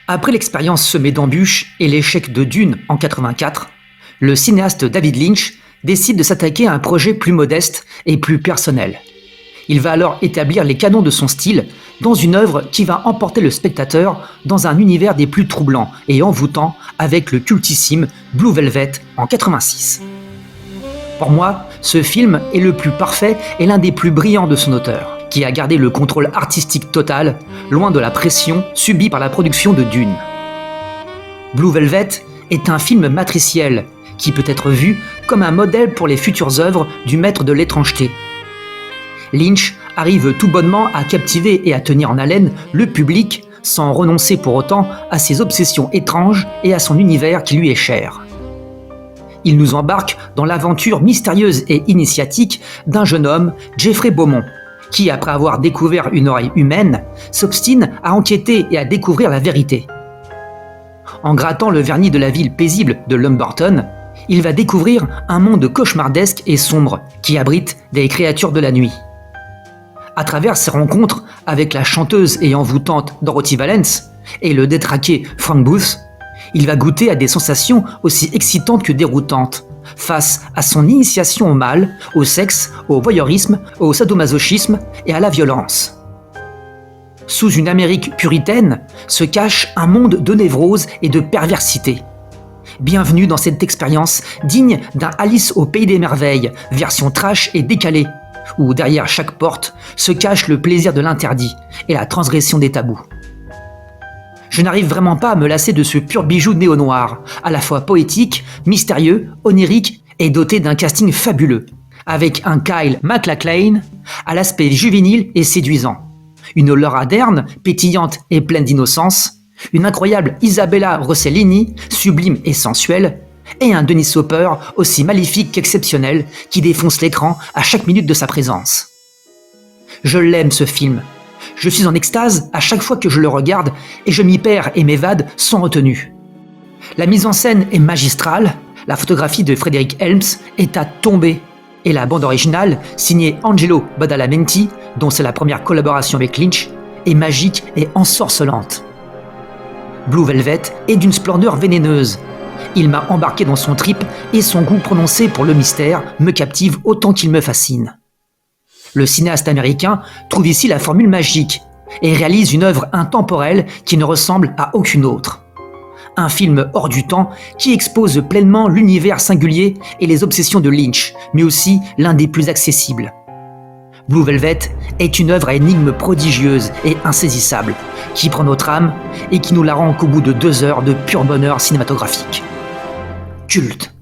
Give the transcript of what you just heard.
Après l'expérience semée d'embûches et l'échec de Dune en 84, le cinéaste David Lynch décide de s'attaquer à un projet plus modeste et plus personnel. Il va alors établir les canons de son style dans une œuvre qui va emporter le spectateur dans un univers des plus troublants et envoûtants avec le cultissime Blue Velvet en 86. Pour moi, ce film est le plus parfait et l'un des plus brillants de son auteur, qui a gardé le contrôle artistique total, loin de la pression subie par la production de Dune. Blue Velvet est un film matriciel qui peut être vu comme un modèle pour les futures œuvres du maître de l'étrangeté. Lynch arrive tout bonnement à captiver et à tenir en haleine le public sans renoncer pour autant à ses obsessions étranges et à son univers qui lui est cher. Il nous embarque dans l'aventure mystérieuse et initiatique d'un jeune homme, Jeffrey Beaumont, qui, après avoir découvert une oreille humaine, s'obstine à enquêter et à découvrir la vérité. En grattant le vernis de la ville paisible de Lumberton, il va découvrir un monde cauchemardesque et sombre qui abrite des créatures de la nuit. À travers ses rencontres avec la chanteuse et envoûtante Dorothy Valence et le détraqué Frank Booth, il va goûter à des sensations aussi excitantes que déroutantes, face à son initiation au mal, au sexe, au voyeurisme, au sadomasochisme et à la violence. Sous une Amérique puritaine se cache un monde de névrose et de perversité. Bienvenue dans cette expérience digne d'un Alice au pays des merveilles, version trash et décalée, où derrière chaque porte se cache le plaisir de l'interdit et la transgression des tabous. Je n'arrive vraiment pas à me lasser de ce pur bijou néo-noir, à la fois poétique, mystérieux, onirique et doté d'un casting fabuleux, avec un Kyle MacLachlan à l'aspect juvénile et séduisant, une Laura Dern pétillante et pleine d'innocence, une incroyable Isabella Rossellini, sublime et sensuelle, et un Dennis Hopper aussi maléfique qu'exceptionnel qui défonce l'écran à chaque minute de sa présence. Je l'aime ce film. Je suis en extase à chaque fois que je le regarde et je m'y perds et m'évade sans retenue. La mise en scène est magistrale, la photographie de Frédéric Helms est à tomber et la bande originale, signée Angelo Badalamenti, dont c'est la première collaboration avec Lynch, est magique et ensorcelante. Blue Velvet est d'une splendeur vénéneuse. Il m'a embarqué dans son trip et son goût prononcé pour le mystère me captive autant qu'il me fascine. Le cinéaste américain trouve ici la formule magique et réalise une œuvre intemporelle qui ne ressemble à aucune autre. Un film hors du temps qui expose pleinement l'univers singulier et les obsessions de Lynch, mais aussi l'un des plus accessibles. Blue Velvet est une œuvre à énigmes prodigieuses et insaisissables, qui prend notre âme et qui nous la rend qu'au bout de 2 heures de pur bonheur cinématographique. Culte.